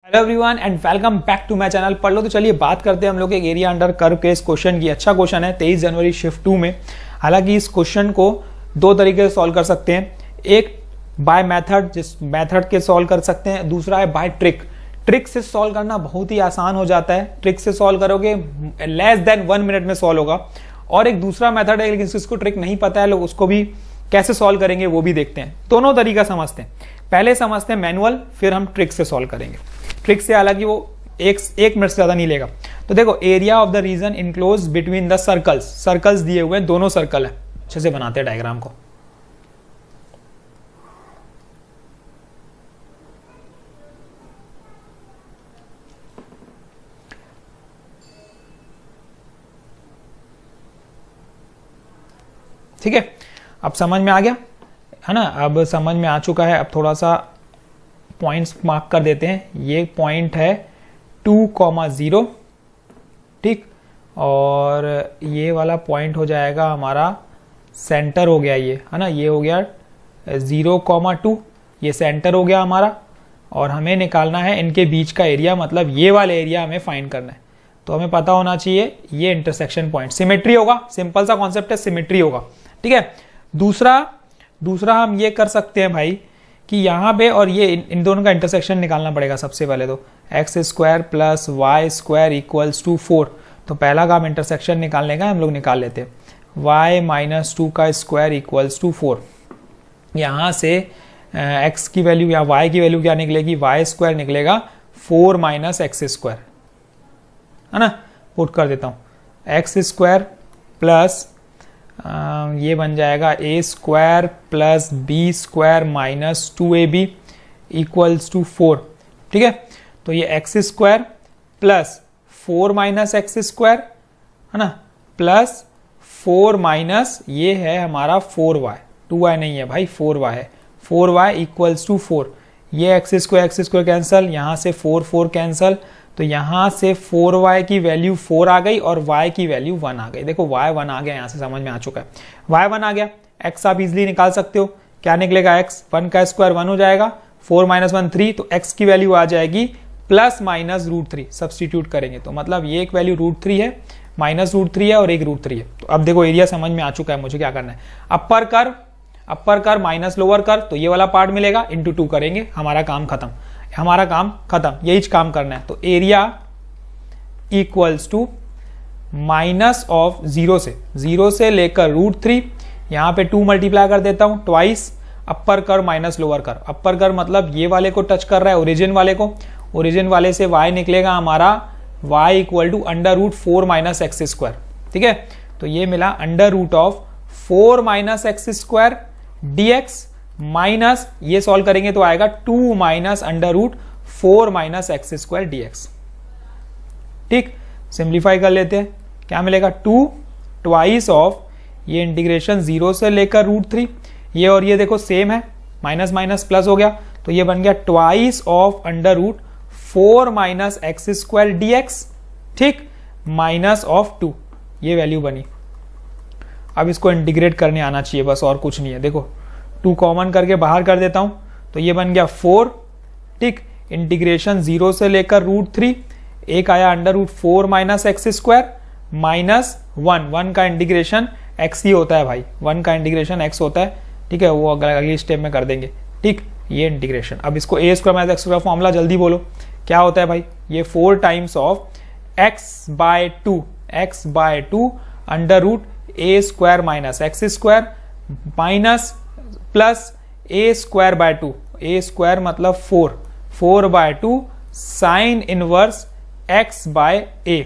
Hello everyone and welcome back to my channel. पढ़ लो तो चलिए बात करते हैं हम लोग एक एरिया अंडर कर्व के इस क्वेश्चन की। अच्छा क्वेश्चन है 23 जनवरी शिफ्ट 2 में। हालांकि इस क्वेश्चन को दो तरीके से सॉल्व कर सकते हैं। एक बाय मेथड, जिस मेथड के सॉल्व कर सकते हैं, दूसरा है बाय ट्रिक। ट्रिक से सॉल्व करना बहुत ही आसान हो जाता है। ट्रिक से सॉल्व करोगे लेस देन 1 मिनट में सॉल्व होगा। और एक दूसरा मेथड है, लेकिन जिसको ट्रिक नहीं पता है लोग उसको भी कैसे सॉल्व करेंगे वो भी देखते हैं। दोनों तरीका समझते हैं। पहले समझते हैं मैनुअल, फिर हम ट्रिक से सॉल्व करेंगे। ट्रिक से हालांकि वो एक मिनट से ज्यादा नहीं लेगा। तो देखो, area of the region enclose between the circles. Circles दिए हुए हैं, दोनों सर्कल है। अच्छे से बनाते हैं डायग्राम को। ठीक है, अब समझ में आ गया है ना। अब समझ में आ चुका है। अब थोड़ा सा पॉइंट्स मार्क कर देते हैं। ये पॉइंट है 2,0, ठीक। और ये वाला पॉइंट हो जाएगा हमारा सेंटर हो गया, ये है ना। ये हो गया 0,2, ये सेंटर हो गया हमारा। और हमें निकालना है इनके बीच का एरिया, मतलब ये वाले एरिया हमें फाइंड करना है। तो हमें पता होना चाहिए ये इंटरसेक्शन पॉइंट सिमेट्री होगा। सिंपल सा कॉन्सेप्ट है, सिमेट्री होगा। ठीक है। दूसरा हम ये कर सकते हैं भाई कि यहाँ पे और ये इन दोनों का इंटरसेक्शन निकालना पड़ेगा। सबसे पहले तो x² plus y² equals to 4। तो पहला काम इंटरसेक्शन निकालने का हम लोग निकाल लेते हैं। y माइनस 2 का स्क्वायर इक्वल्स टू 4। यहाँ से x की वैल्यू या y की वैल्यू क्या निकलेगी? y² निकलेगा 4 माइनस x², है ना। पुट कर देता हूँ। x² प्लस ये बन जाएगा a² plus b² minus 2ab equals to 4। ठीक है। तो ये x² प्लस 4 माइनस x², है ना, प्लस 4 माइनस ये है हमारा 4y। 2y नहीं है भाई, 4y है। 4y equals to 4। ये x² कैंसल, यहाँ से 4 कैंसल। तो यहाँ से 4y की वैल्यू 4 आ गई और y की वैल्यू 1 आ गई। देखो y 1 आ गया, यहाँ से समझ में आ चुका है। y 1 आ गया। x आप इजिली निकाल सकते हो। क्या निकलेगा? x 1 का स्क्वायर 1 हो जाएगा, 4 माइनस 1 3। तो x की वैल्यू आ जाएगी प्लस माइनस √3। सब्सटीट्यूट करेंगे तो मतलब ये एक वैल्यू √3 है, माइनस √3 है और एक √3 है। तो अब देखो एरिया समझ में आ चुका है। मुझे क्या करना है? अपर कर माइनस लोअर कर, तो ये वाला पार्ट मिलेगा, इंटू 2 करेंगे, हमारा काम खत्म। यही काम करना है। तो area equals to minus of 0 से लेकर √3। यहां पे 2 मल्टीप्लाई कर देता हूं, ट्वाइस अपर कर माइनस लोअर कर। अपर कर मतलब ये वाले को टच कर रहा है, ओरिजिन वाले को। ओरिजिन वाले से y निकलेगा हमारा y equal to √4 minus x²। ठीक है। तो ये मिला √4 माइनस x² dx माइनस ये सॉल्व करेंगे तो आएगा 2 माइनस √4 माइनस x² dx। ठीक, सिंप्लीफाई कर लेते हैं। क्या मिलेगा? 2 ट्वाइस ऑफ ये इंटीग्रेशन 0 से लेकर √3। ये और ये देखो सेम है, माइनस माइनस प्लस हो गया। तो ये बन गया twice of √4 minus x² dx। ठीक, माइनस ऑफ 2, ये वैल्यू बनी। अब इसको इंटीग्रेट करने आना चाहिए बस, और कुछ नहीं है। देखो 2 कॉमन करके बाहर कर देता हूं, तो ये बन गया 4। ठीक, इंटीग्रेशन 0 से लेकर √3। एक आया √4 माइनस x² माइनस 1 का इंटीग्रेशन x ही होता है भाई, 1 का इंटीग्रेशन x होता है। ठीक है, वो अगली स्टेप में कर देंगे। ठीक, ये इंटीग्रेशन। अब इसको a² माइनस x² फॉर्मूला जल्दी बोलो, क्या होता है भाई? ये 4 times of x by 2 √a² minus x² minus plus a² by 2। a² मतलब 4 by 2 sine inverse x by a,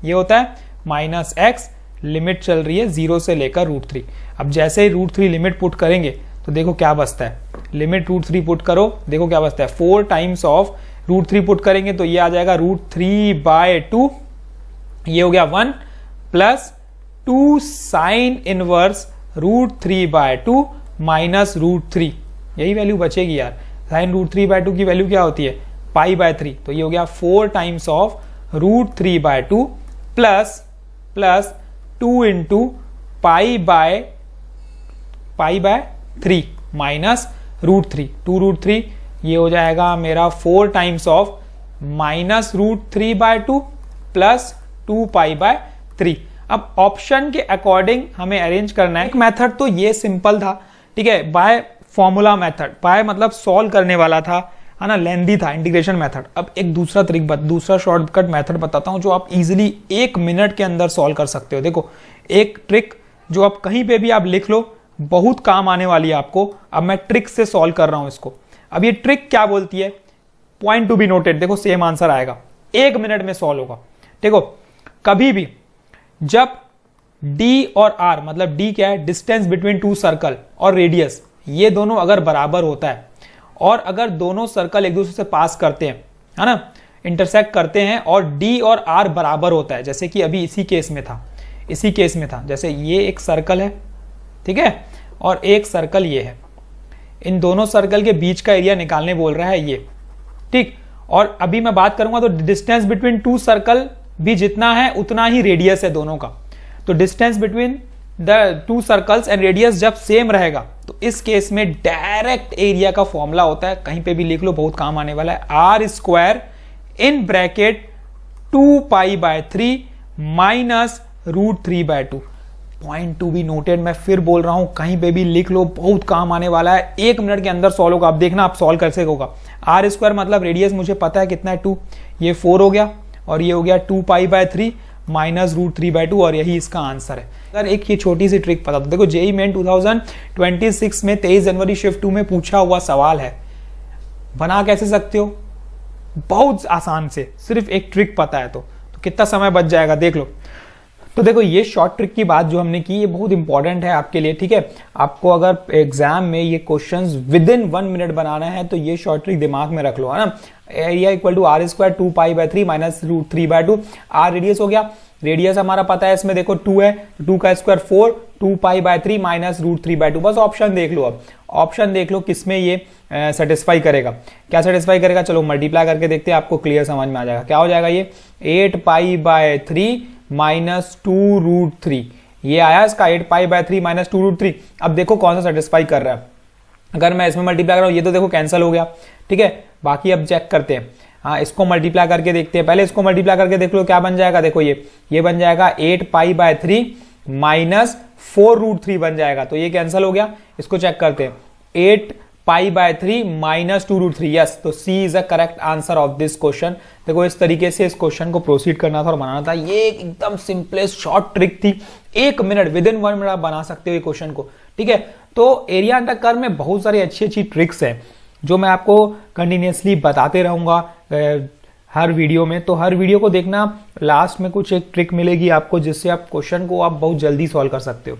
ये होता है माइनस x। लिमिट चल रही है 0 से लेकर √3। अब जैसे ही √3 लिमिट पुट करेंगे तो देखो क्या बचता है। लिमिट √3 पुट करो, देखो क्या बचता है। 4 टाइम्स ऑफ √3 पुट करेंगे तो ये आ जाएगा √3 बाय 2। ये हो गया 1 plus 2 sine inverse √3 by 2 minus √3। यही वैल्यू बचेगी यार। साइन √3 बाय 2 की वैल्यू क्या होती है? π/3। तो ये हो गया 4 times of √3 by 2 plus 2 into π/3 minus √3। 2 √3 ये हो जाएगा मेरा 4 टाइम्स ऑफ माइनस √3/2 प्लस 2π/3। अब ऑप्शन के अकॉर्डिंग हमें अरेंज करना है। एक मेथड तो ये सिंपल था, ठीक है, बाय फॉर्मूला मेथड, बाय मतलब सॉल्व करने वाला था, है ना, लेंदी था इंटीग्रेशन मेथड। अब एक दूसरा शॉर्टकट मेथड बताता हूं जो आप इजीली 1 मिनट के अंदर सॉल्व कर सकते हो। देखो एक ट्रिक जो आप कहीं पे भी आप लिख लो, बहुत काम आने वाली है आपको। अब मैं ट्रिक से सॉल्व कर रहा हूं इसको। अब ये ट्रिक क्या बोलती है, पॉइंट टू बी नोटेड, देखो सेम आंसर आएगा, 1 मिनट में सॉल्व होगा। देखो कभी भी जब d और r, मतलब d क्या है, डिस्टेंस बिटवीन टू सर्कल, और रेडियस, ये दोनों अगर बराबर होता है, और अगर दोनों सर्कल एक दूसरे से पास करते हैं, है ना, इंटरसेक्ट करते हैं, और d और r बराबर होता है, जैसे कि अभी इसी केस में था, जैसे ये एक सर्कल है, ठीक है, और एक सर्कल ये है, इन दोनों सर्कल के बीच का एरिया निकालने बोल रहा है ये, ठीक। और अभी मैं बात करूंगा तो डिस्टेंस बिटवीन टू सर्कल भी जितना है उतना ही रेडियस है दोनों का। तो distance between the two circles and radius जब सेम रहेगा तो इस केस में डायरेक्ट एरिया का फॉर्मूला होता है, कहीं पे भी लिख लो, बहुत काम आने वाला है, r² in bracket 2π/3 minus √3/2। Point to be noted, मैं फिर बोल रहा हूं, कहीं पे भी लिख लो, बहुत काम आने वाला है, 1 मिनट के अंदर सॉल्व होगा। आप देखना आप सॉल्व कैसे होगा। r² मतलब रेडियस मुझे पता है कितना है, 2, ये 4 हो गया, और ये हो गया 2π/3 माइनस √3/2, और यही इसका आंसर है। अगर एक ये छोटी सी ट्रिक पता, तो देखो जेईई मेन 2026 में 23 जनवरी शिफ्ट 2 में पूछा हुआ सवाल है, बना कैसे सकते हो, बहुत आसान से, सिर्फ एक ट्रिक पता है तो कितना समय बच जाएगा देख लो। तो देखो ये शॉर्ट ट्रिक की बात जो हमने की, ये बहुत इंपॉर्टेंट है आपके लिए, ठीक है। आपको अगर एग्जाम में ये क्वेश्चंस विद इन 1 मिनट बनाना है तो ये शॉर्ट ट्रिक दिमाग में रख लो, है ना। Area equal to r² 2π/3 minus √3/2, r radius हो गया, रेडियस हमारा पता है, इसमें देखो 2 है, 2 का स्क्वायर 4, 2π/3 माइनस √3/2। बस ऑप्शन देख लो, अब ऑप्शन देख लो किसमें ये सेटिस्फाई करेगा, क्या सेटिस्फाई करेगा। चलो मल्टीप्लाई करके देखते हैं, आपको क्लियर समझ में आ जाएगा। क्या हो जाएगा ये 8π/3 माइनस 2√3, ये आया इसका 8π/3 माइनस 2√3। अब देखो कौन सा सेटिस्फाई कर रहा है। अगर मैं इसमें मल्टीप्लाई कर रहा हूं, ये तो देखो कैंसिल हो गया, ठीक है। बाकी अब चेक करते हैं, हाँ इसको मल्टीप्लाई करके देखते हैं। पहले इसको मल्टीप्लाई करके देख लो क्या बन जाएगा। देखो ये बन जाएगा 8π/3 माइनस 4√3 बन जाएगा, तो ये कैंसिल हो गया। इसको चेक करते हैं, 8π/3 माइनस 2√3, यस, तो C is a correct answer of this question. देखो इस तरीके से इस क्वेश्चन को प्रोसीड करना था और बनाना था। ये एकदम सिंपलेस्ट शॉर्ट ट्रिक थी, 1 मिनट, विद इन 1 मिनट आप बना सकते हो ये क्वेश्चन को, ठीक है। तो एरिया अंडर कर्व में बहुत सारी अच्छी अच्छी ट्रिक्स हैं जो मैं आपको कंटिन्यूसली बताते रहूंगा हर वीडियो में। तो हर वीडियो को देखना, लास्ट में कुछ एक ट्रिक मिलेगी आपको जिससे आप क्वेश्चन को आप बहुत जल्दी सॉल्व कर सकते हो।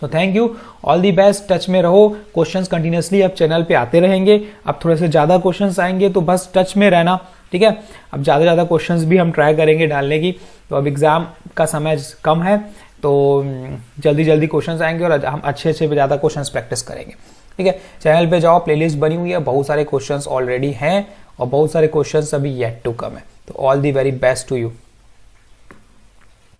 तो thank you, all the best, touch में रहो, क्वेश्चंस कंटिन्यूसली अब चैनल पे आते रहेंगे। अब थोड़े से ज्यादा क्वेश्चंस आएंगे तो बस टच में रहना, ठीक है। अब ज्यादा क्वेश्चंस भी हम ट्राई करेंगे डालने की। तो अब एग्जाम का समय कम है तो जल्दी क्वेश्चंस आएंगे और हम अच्छे ज्यादा क्वेश्चंस प्रैक्टिस करेंगे, ठीक है। चैनल पे जाओ, प्लेलिस्ट बनी हुई है, बहुत सारे क्वेश्चंस ऑलरेडी हैं और बहुत सारे क्वेश्चंस अभी येट टू कम है। तो all the very best to you.